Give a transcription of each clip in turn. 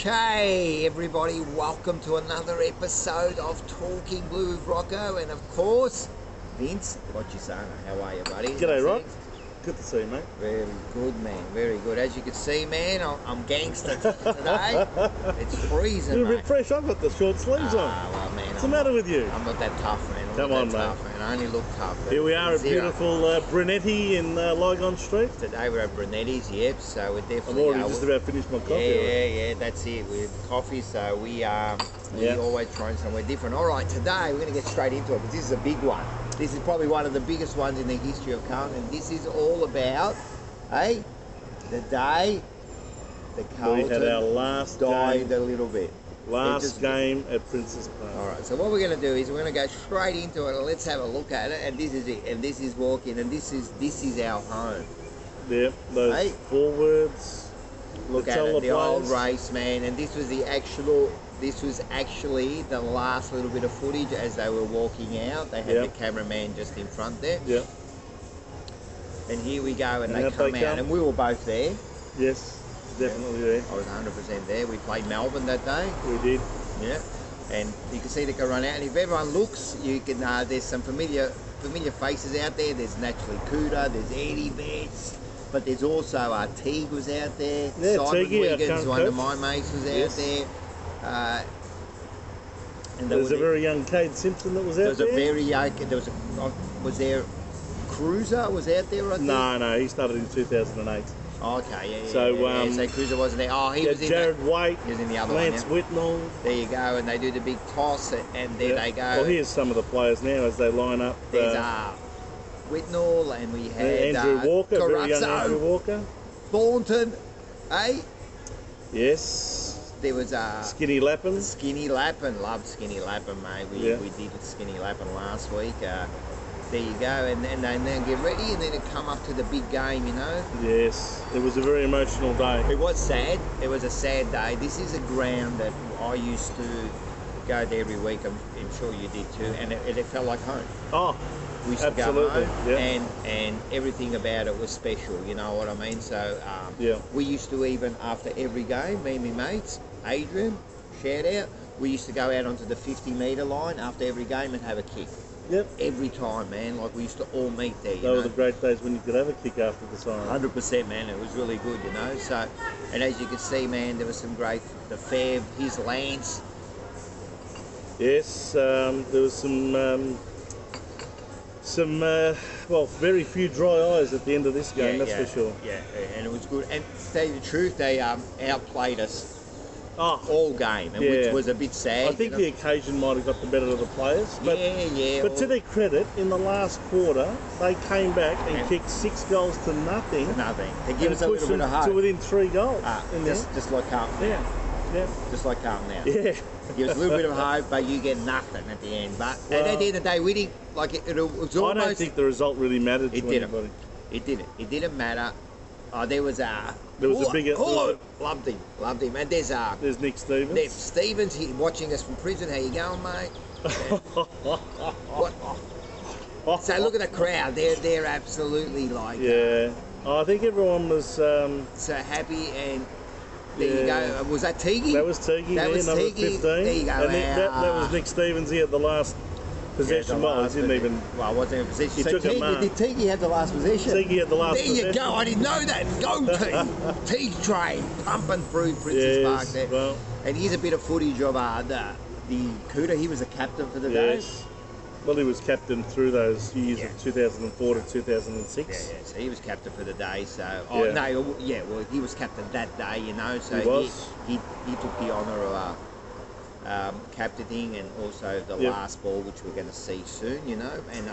Okay, everybody, welcome to another episode of Talking Blue with Rocco, and of course, Vince. What you saying? How are you, buddy? G'day, Rock. Good to see you, mate. Very good, man. Very good. As you can see, man, I'm gangster today. It's freezing, You're a bit mate. fresh. I've got the short sleeves on. Well, man, What's the matter with you? I'm not that tough, man. Come on, mate. I only look tough. Here we are at beautiful Brunetti in Lygon Street. Today we're at Brunetti's, yep. So we're definitely. I've already just about finished my coffee. Yeah, that's it. With coffee, so we always trying somewhere different. All right, today we're going to get straight into it, but this is a big one. This is probably one of the biggest ones in the history of Carlton, and this is all about, the day the Carlton we had our last died game. A little bit. Last game at Princess Park. All right, so what we're going to do is we're going to go straight into it, and let's have a look at it. And this is it. And this is walking, and this is our home. Yep, those forwards. Look at it, the old race, man. And this was actually the last little bit of footage as they were walking out. They had the cameraman just in front there. Yep. And here we go, and they come out, and we were both there. Yes. Definitely there. I was 100% there. We played Melbourne that day. We did. Yeah. And you can see they can run out. And if everyone looks, you can. There's some familiar faces out there. There's naturally Cooter. There's Eddie Betts. But there's also Teague was out there. Yeah, Simon Teague, Wiggins, one of my mates, was out there. And there was a very young Cade Simpson that was out there. There was a very young. Was there Cruiser was out there? I think? No, he started in 2008. Okay, yeah. So Cruiser wasn't there. Oh, he was in Jared White. He was in the other Lance one. Whitnall. There you go, and they do the big toss, and there they go. Well, here's some of the players now as they line up. There's Whitnall, and we had Andrew Walker, very young Caruso, Andrew Walker. Thornton, Yes. There was Skinny Lappin. Skinny Lappin, loved Skinny Lappin, mate. We did Skinny Lappin last week. There you go, and then get ready, and then it come up to the big game, you know. Yes, it was a very emotional day. It was sad. It was a sad day. This is a ground that I used to go there every week. I'm sure you did too, and it felt like home. Oh, we used absolutely. To go home, yeah. and everything about it was special. You know what I mean? So we used to, even after every game, me and my mates, Adrian, shout out. We used to go out onto the 50-metre line after every game and have a kick. Yep. Every time, man. Like, we used to all meet there, Those were the great days when you could have a kick after the siren. 100%, man. It was really good, you know. So, and as you can see, man, there was some great, the Fev, his Lance. Yes, there was some very few dry eyes at the end of this game, that's for sure. Yeah, and it was good. And to tell you the truth, they outplayed us all game, and which was a bit sad. I think the occasion might have got the better of the players. But, yeah. But to their credit, in the last quarter, they came back and kicked 6 goals to nothing. They give us a little bit of hope. To within 3 goals. Just like Carlton now. Yeah. Just like Carlton now. Yeah. Give us a little bit of hope, but you get nothing at the end. But at the end of the day, we didn't, like, it was almost... I don't think the result really mattered to anybody. It didn't. It didn't matter. There was a bigger... loved him. And there's Nick Stevens. Nick Stevens, watching us from prison. How you going, mate? So look at the crowd. They're absolutely like... I think everyone was... so happy, and... There you go. Was that Teague? That was Teague, number 15. There you go. And that was Nick Stevens here at the last possession. Well, it wasn't even a possession. He took a mark. Did Teague have the last possession? Teague had the last possession. There you go. I didn't know that. Go Teague. Teague train pumping through Princess Park there. Well, and here's a bit of footage of the Cooter. He was a captain for the day. Well, he was captain through those years of 2004 to 2006. Yeah. So he was captain for the day. So, well, he was captain that day, you know. So he took the honour of captaining, and also the last ball, which we're going to see soon, you know. And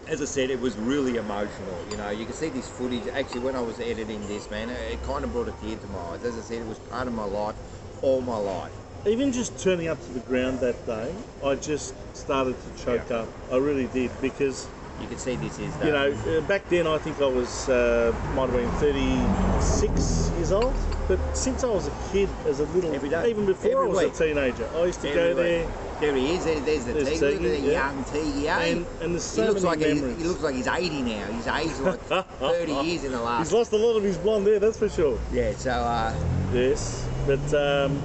as I said, it was really emotional. You know, you can see this footage. Actually, when I was editing this, man, it kind of brought a tear to my eyes. As I said, it was part of my life, all my life. Even just turning up to the ground that day, I just started to choke up. I really did, because you can see this is back then I think I was might have been 36 years old, but since I was a kid, as a little, even before I was a teenager, I used to go there. There he is. There's the Teague, the young Teague. And there's so many memories. He looks like he's 80 now. He's aged like 30 years in the last. He's lost a lot of his blonde hair, that's for sure. Yeah. So yes. But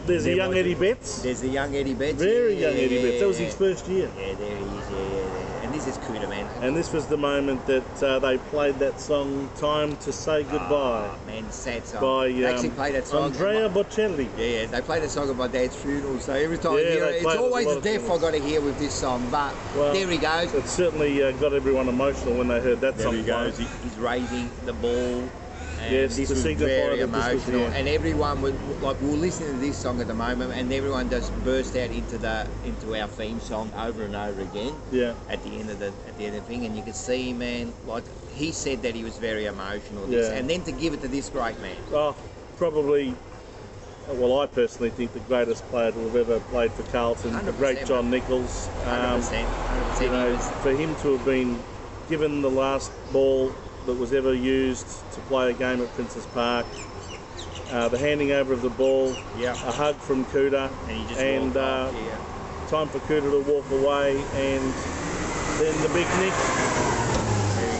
there's a young Eddie Betts. There's a young Eddie Betts. Very young Eddie Betts. That was his first year. Yeah, there he is. Yeah. And this is Cooter, man. And this was the moment that they played that song, "Time to Say Goodbye." Oh, man, sad song. By they actually played that song. Andrea Bocelli. Yeah, they played that song at my dad's funeral. So every time I hear it, it's always a death I got to hear with this song. But there he goes. It certainly got everyone emotional when they heard that song. There he goes. He's raising the ball. And yes, this was very emotional, and everyone was like, we were listening to this song at the moment, and everyone just burst out into our theme song over and over again. Yeah. At the end of the thing, and you could see, man, like he said that he was very emotional. And then to give it to this great man. Oh, probably. Well, I personally think the greatest player to have ever played for Carlton, the great John Nichols. 100%. You know, for him to have been given the last ball that was ever used to play a game at Princes Park, the handing over of the ball, a hug from Cooter, and time for Cooter to walk away, and then the big Nick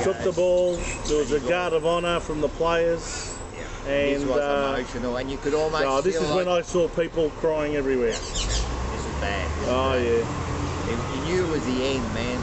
took the ball. There was a guard of honour from the players. And this was emotional, and you could almost this is when I saw people crying everywhere. This was bad. Yeah. You knew it was the end, man.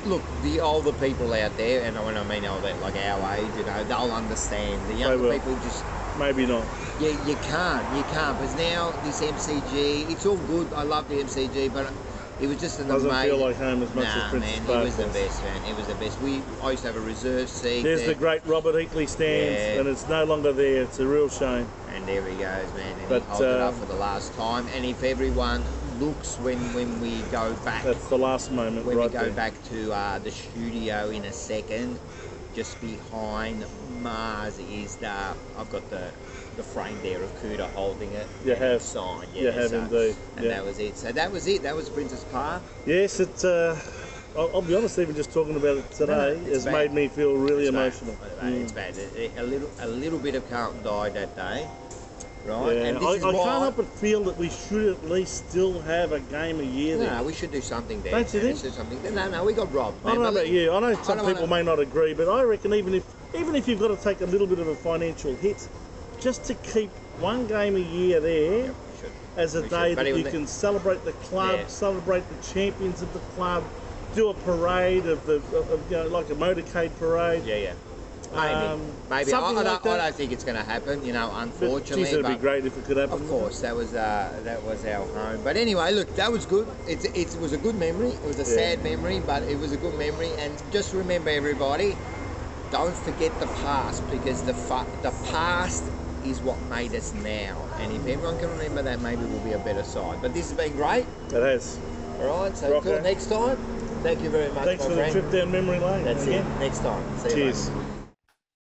Look, the older people out there, and when I mean older, like our age, you know, they'll understand. The younger people just maybe not. Yeah, you can't, because now this MCG, it's all good. I love the MCG, but it was just an amazing. Doesn't feel like home as much as Princes Park. It was the best, man. It was the best. I used to have a reserve seat. There's the great Robert Heatley stands, and it's no longer there. It's a real shame. And there he goes, man. And he holds it up for the last time. And if everyone looks when we go back, that's the last moment. When we go back to the studio in a second, just behind Mars is I've got the frame there of Cooter holding it. You have signed. Yeah, you have indeed. And that was it. So that was it. That was Princes Park. Yes, it's. I'll be honest. Even just talking about it today has made me feel really emotional. It's bad. A little bit of Carlton died that day. Right, and I can't help but feel that we should at least still have a game a year there. No, we should do something there. Don't you think? No, we got robbed. I don't know about you. I know some people may not agree, but I reckon even if you've got to take a little bit of a financial hit, just to keep one game a year there as a day that you can celebrate the club, celebrate the champions of the club, do a parade of like a motorcade parade. Yeah. Maybe. I don't think it's going to happen, unfortunately. But, it'd be great if it could happen. Of course, that was our home. But anyway, look, that was good. It was a good memory. It was a sad memory, but it was a good memory. And just remember, everybody, don't forget the past, because the past is what made us now. And if everyone can remember that, maybe we'll be a better side. But this has been great. It has. All right, so until next time, thank you very much. Thanks for the trip down memory lane. That's it. Next time. See you. Cheers.